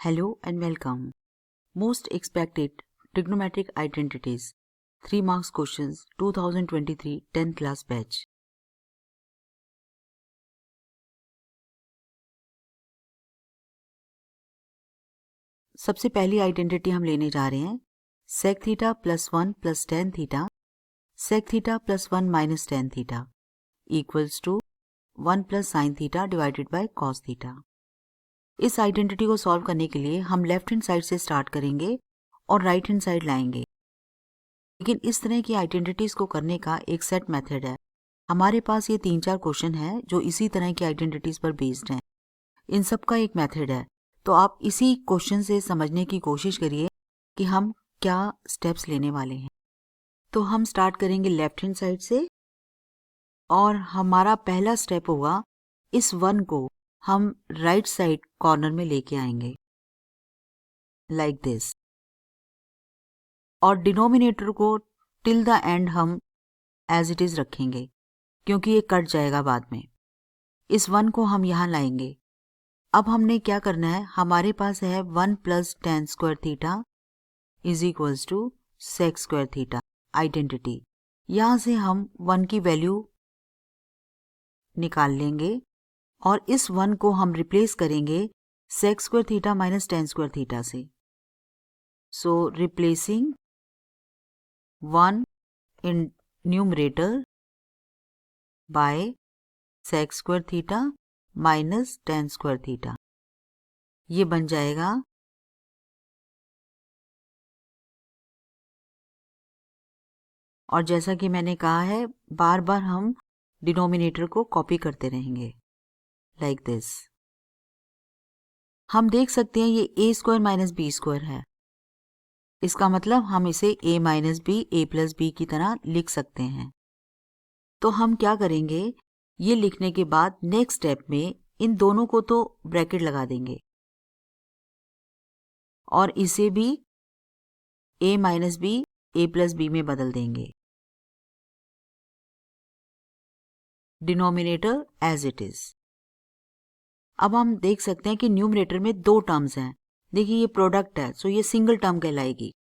Hello and welcome. Most expected trigonometric identities 3 marks questions 2023 10th class batch. सबसे पहली identity हम लेने जा रहे हैं sec theta plus 1 plus tan theta sec theta plus 1 minus tan theta equals to 1 plus sine theta divided by cos theta. इस identity को solve करने के लिए हम लेफ्ट हैंड साइड से स्टार्ट करेंगे और राइट हैंड साइड लाएंगे। लेकिन इस तरह की आइडेंटिटीज को करने का एक सेट मेथड है। हमारे पास ये 3-4 क्वेश्चन है जो इसी तरह की आइडेंटिटीज पर बेस्ड हैं। इन सब का एक मेथड है, तो आप इसी क्वेश्चन से समझने की कोशिश करिए कि हम क्या स्टेप्स लेने वाले हैं। तो हम स्टार्ट करेंगे लेफ्ट हैंड साइड से और हमारा पहला स्टेप होगा इस 1 को हम राइट साइड कॉर्नर में लेके आएंगे लाइक दिस, और डिनोमिनेटर को टिल द एंड हम एज इट इज रखेंगे क्योंकि ये कट जाएगा बाद में। इस 1 को हम यहाँ लाएंगे। अब हमने क्या करना है, हमारे पास है 1 plus tan square theta is equals to sec square theta identity. यहाँ से हम 1 की वैल्यू निकाल लेंगे और इस 1 को हम रिप्लेस करेंगे sec square theta minus tan square theta से। So replacing 1 in numerator by sec square theta minus tan square theta, ये बन जाएगा और जैसा कि मैंने कहा है बार बार हम डिनोमिनेटर को कॉपी करते रहेंगे लाइक दिस। हम देख सकते हैं ये a square minus B square है, इसका मतलब हम इसे a minus B a plus B की तरह लिख सकते हैं। तो हम क्या करेंगे, ये लिखने के बाद नेक्स्ट स्टेप में इन दोनों को तो ब्रैकेट लगा देंगे और इसे भी a minus B a plus B में बदल देंगे, डिनोमिनेटर एज इट इज। अब हम देख सकते हैं कि न्यूमरेटर में 2 टर्म्स हैं। देखिए ये प्रोडक्ट है, सो ये सिंगल टर्म कहलाएगी।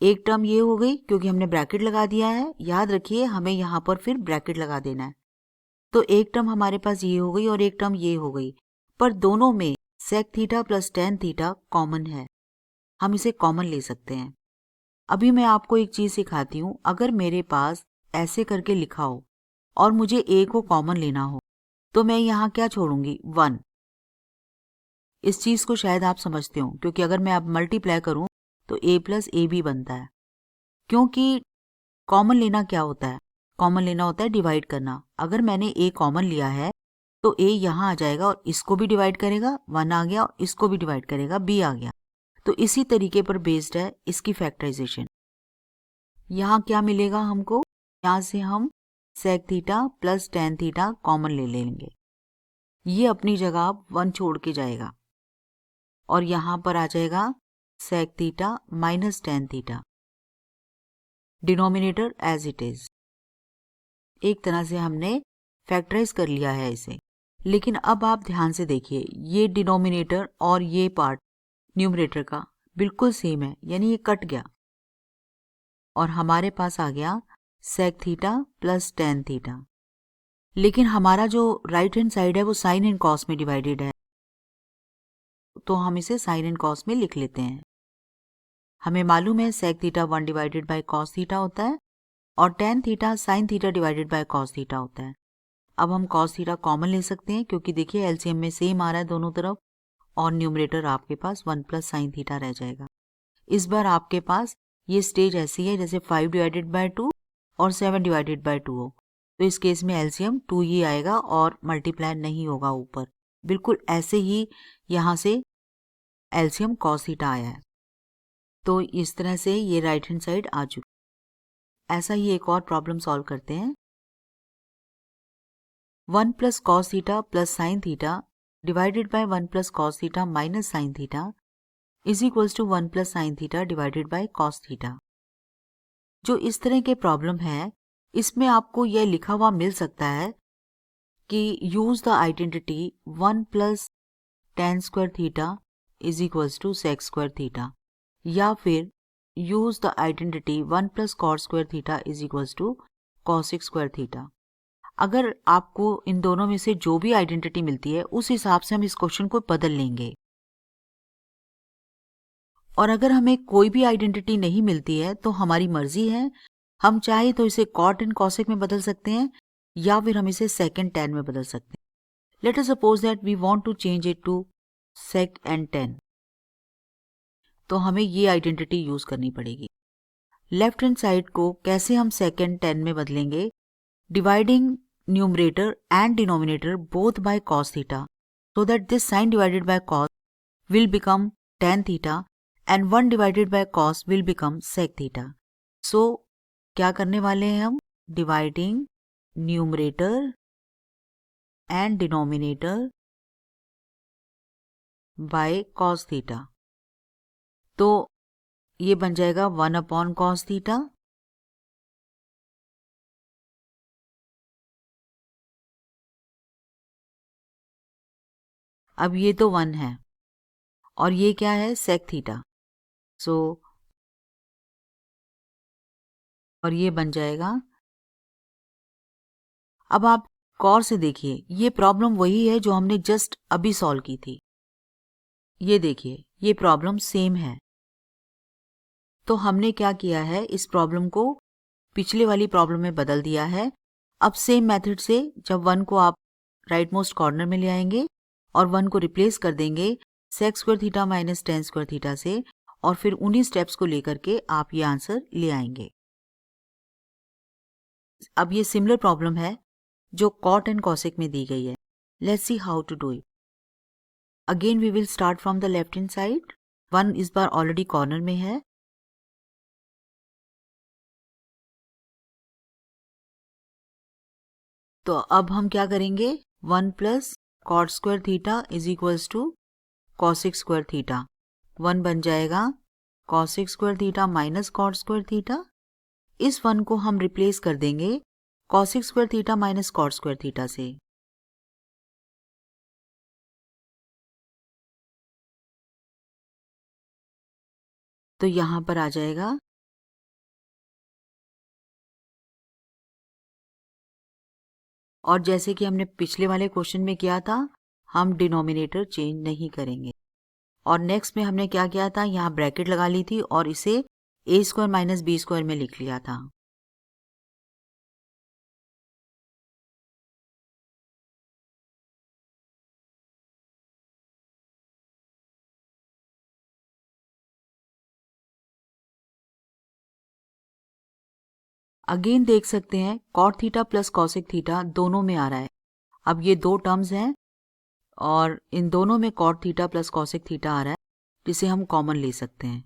एक टर्म ये हो गई क्योंकि हमने ब्रैकेट लगा दिया है, याद रखिए हमें यहाँ पर फिर ब्रैकेट लगा देना है। तो एक टर्म हमारे पास ये हो गई और एक टर्म ये हो गई, पर दोनों में sec theta plus tan theta common है, हम इसे कॉमन ले सकते हैं। अभी मैं आपको एक चीज सिखाती हूँ। अगर मेरे पास ऐसे करके लिखा हो और मुझे a को कॉमन लेना हो तो मैं यहाँ क्या छोड़ूंगी, 1। इस चीज को शायद आप समझते हो क्योंकि अगर मैं अब मल्टीप्लाई करूं तो a प्लस ए भी बनता है, क्योंकि कॉमन लेना क्या होता है, कॉमन लेना होता है डिवाइड करना। अगर मैंने a कॉमन लिया है तो a यहाँ आ जाएगा और इसको भी डिवाइड करेगा, 1 आ गया, और इसको भी डिवाइड करेगा, b आ गया। तो इसी तरीके पर बेस्ड है इसकी फैक्टराइजेशन। यहाँ क्या मिलेगा हमको, यहाँ से हम sec theta plus tan theta common ले लेंगे, ये अपनी जगह 1 छोड़ के जाएगा और यहाँ पर आ जाएगा sec theta minus tan theta, denominator as it is. एक तरह से हमने फैक्टराइज कर लिया है इसे। लेकिन अब आप ध्यान से देखिए, ये डिनोमिनेटर और ये पार्ट न्यूमरेटर का बिल्कुल सेम है, यानी ये कट गया और हमारे पास आ गया sec theta plus tan theta. लेकिन हमारा जो राइट हैंड साइड है वो साइन एंड कॉस में डिवाइडेड है, तो हम इसे साइन एंड कॉस में लिख लेते हैं। हमें मालूम है sec theta 1 divided by cos theta होता है और tan theta sin theta divided by cos theta होता है। अब हम cos थीटा कॉमन ले सकते हैं क्योंकि देखिए एलसीएम में सेम आ रहा है दोनों तरफ, और न्यूमरेटर आपके पास 1 प्लस sin थीटा रह जाएगा। इस बार आपके पास ये स्टेज ऐसी है जैसे 5 डिवाइडेड बाय 2 और 7 डिवाइडेड बाय 2 हो, तो इस केस में एलसीएम 2 ही आएगा और मल्टीप्लाई नहीं होगा ऊपर। बिल्कुल ऐसे ही यहाँ से एलसीएम cos थीटा आया है, तो इस तरह से ये राइट हैंड साइड आ चुकी। ऐसा ही एक और प्रॉब्लम सॉल्व करते हैं। 1 plus cos theta plus sin theta divided by 1 plus cos theta minus sin theta is equals to 1 plus sin theta divided by cos theta. जो इस तरह के प्रॉब्लम है, इसमें आपको यह लिखा हुआ मिल सकता है कि use the identity 1 plus tan square theta is equals to sec square theta, या फिर use the identity 1 plus cot square theta is equals to cosec square theta. अगर आपको इन दोनों में से जो भी आइडेंटिटी मिलती है उस हिसाब से हम इस क्वेश्चन को बदल लेंगे। और अगर हमें कोई भी आइडेंटिटी नहीं मिलती है तो हमारी मर्जी है, हम चाहे तो इसे कॉट एंड कॉसिक में बदल सकते हैं या फिर हम इसे सेकंड टेन में बदल सकते हैं। Let us suppose that we want to change it to sec and tan, तो हमें ये आइडेंटिटी यूज करनी पड़ेगी। लेफ्ट हैंड साइड को कैसे हम सेकंड टेन में बदलेंगे? Dividing numerator and denominator both by cos theta, so that this sin divided by cos will become tan theta and 1 divided by cos will become sec theta. So क्या करने वाले हैं हम? Dividing numerator and denominator by cos theta, तो ये बन जाएगा 1 upon cos theta अब ये तो 1 है और ये क्या है? Sec theta. सो और ये बन जाएगा। अब आप गौर से देखिए, ये प्रॉब्लम वही है जो हमने जस्ट अभी सॉल्व की थी। ये देखिए, ये प्रॉब्लम सेम है। तो हमने क्या किया है, इस प्रॉब्लम को पिछले वाली प्रॉब्लम में बदल दिया है। अब सेम मेथड से जब 1 को आप राइट मोस्ट कॉर्नर में ले आएंगे और 1 को रिप्लेस कर देंगे sec square theta minus tan square theta से, और फिर उन्हीं स्टेप्स को लेकर के आप ये आंसर ले आएंगे। अब ये सिमिलर प्रॉब्लम है जो कॉट एंड कॉसिक में दी गई है। Let's see how to do it. Again we will start from the left hand side. 1 इस बार ऑलरेडी कॉर्नर में है, तो अब हम क्या करेंगे? 1 plus cot square theta is equals to cosec square theta. 1 बन जाएगा cosec square theta minus cot square theta. इस 1 को हम रिप्लेस कर देंगे cosec square theta minus cot square theta से। तो यहां पर आ जाएगा और जैसे कि हमने पिछले वाले क्वेश्चन में किया था, हम डिनोमिनेटर चेंज नहीं करेंगे। और नेक्स्ट में हमने क्या किया था, यहाँ ब्रैकेट लगा ली थी और इसे A square minus B square में लिख लिया था। अगेन देख सकते हैं cot theta plus cosec theta दोनों में आ रहा है। अब ये दो टर्म्स हैं और इन दोनों में cot theta plus cosec theta आ रहा है, जिसे हम कॉमन ले सकते हैं।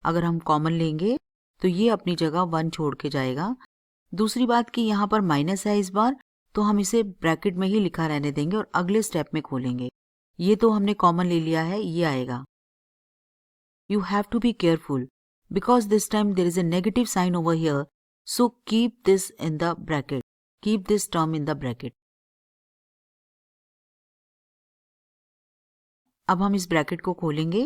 अगर हम कॉमन लेंगे तो ये अपनी जगह 1 छोड़ के जाएगा। दूसरी बात कि यहाँ पर माइनस है इस बार, तो हम इसे ब्रैकेट में ही लिखा रहने देंगे और अगले स्टेप में खोलेंगे। ये तो हमने कॉमन ले लिया है, ये आएगा। You have to be careful because this time there is a negative sign over here, so keep this in the bracket, keep this term in the bracket. अब हम इस ब्रैकेट को खोलेंगे।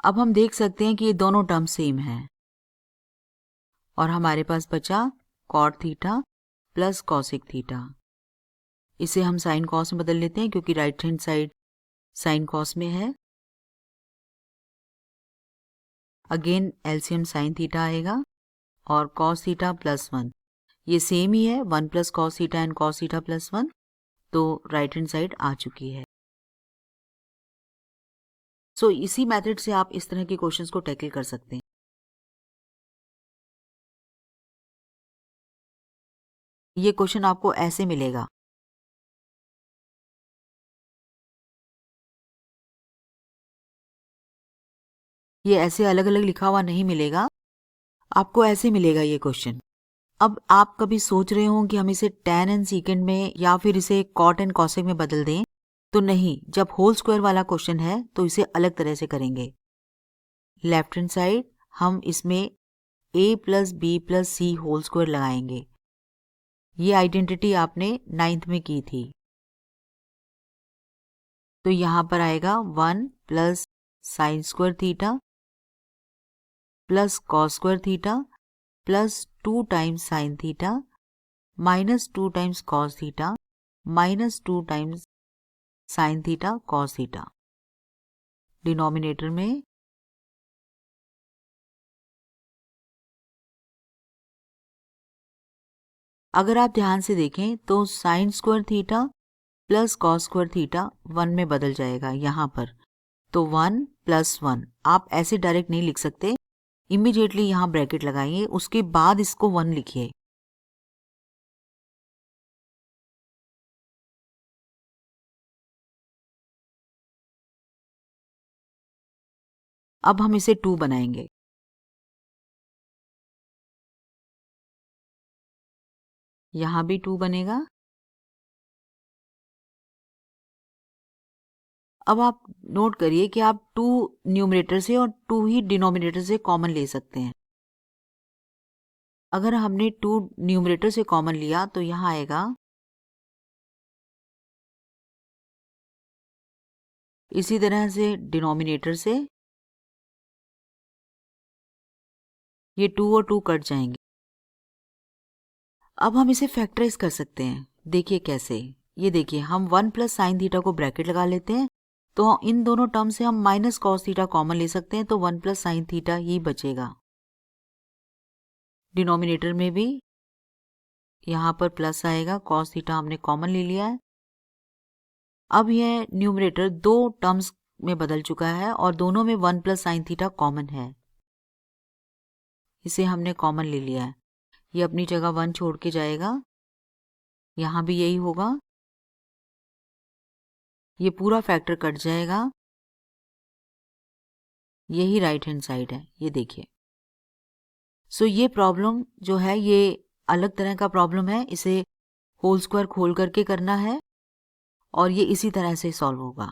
अब हम देख सकते हैं कि ये दोनों टर्म सेम हैं और हमारे पास बचा cot theta plus cosec theta. इसे हम साइन कॉस में बदल लेते हैं क्योंकि right hand side sine cos में है। अगेन एलसीएम साइन थीटा आएगा और कॉस थीटा प्लस 1, ये सेम ही है, 1 plus cos theta and cos theta plus 1, तो राइट हैंड साइड आ चुकी है। सो इसी मेथड से आप इस तरह के क्वेश्चंस को टैकल कर सकते हैं। ये क्वेश्चन आपको ऐसे मिलेगा। ये ऐसे अलग अलग लिखा हुआ नहीं मिलेगा, आपको ऐसे मिलेगा ये क्वेश्चन। अब आप कभी सोच रहे हो कि हम इसे tan एंड सीकेंड में या फिर इसे कॉट एंड कॉसेक में बदल दें, तो नहीं, जब होल स्क्वायर वाला क्वेश्चन है तो इसे अलग तरह से करेंगे। लेफ्ट हैंड साइड हम इसमें a plus B plus C whole square लगाएंगे। ये आइडेंटिटी आपने 9th में की थी। तो यहाँ पर आएगा 1 plus sine square theta plus cos square theta plus 2 times sine theta minus 2 times cos theta minus 2 times sine theta cos theta. Denominator में अगर आप ध्यान से देखें तो sine square theta plus cos square theta 1 में बदल जाएगा यहाँ पर। तो 1 प्लस 1 आप ऐसे डायरेक्ट नहीं लिख सकते, इमीडिएटली यहाँ ब्रैकेट लगाइए, उसके बाद इसको 1 लिखिए। अब हम इसे 2 बनाएंगे। यहाँ भी 2 बनेगा। अब आप नोट करिए कि आप 2 न्यूमरेटर से और 2 ही डिनोमिनेटर से कॉमन ले सकते हैं। अगर हमने 2 न्यूमरेटर से कॉमन लिया तो यहाँ आएगा, इसी तरह से डिनोमिनेटर से ये 2 और 2 कट जाएंगे। अब हम इसे फैक्टराइज कर सकते हैं। देखिए कैसे, ये देखिए हम 1 प्लस साइन थीटा को ब्रैकेट लगा लेते हैं, तो इन दोनों टर्म से हम माइनस कॉस थीटा कॉमन ले सकते हैं, तो 1 प्लस साइन थीटा ही बचेगा। डिनोमिनेटर में भी यहाँ पर प्लस आएगा, कॉस थीटा हमने कॉमन ले लिया है। अब यह न्यूमरेटर 2 टर्म्स में बदल चुका है और दोनों में 1 प्लस साइन थीटा कॉमन है, इसे हमने कॉमन ले लिया है। ये अपनी जगह 1 छोड़ के जाएगा, यहाँ भी यही होगा, ये पूरा फैक्टर कट जाएगा, यही राइट हैंड साइड है, ये देखिए। सो ये प्रॉब्लम जो है ये अलग तरह का प्रॉब्लम है, इसे होल स्क्वायर खोल करके करना है और ये इसी तरह से सॉल्व होगा।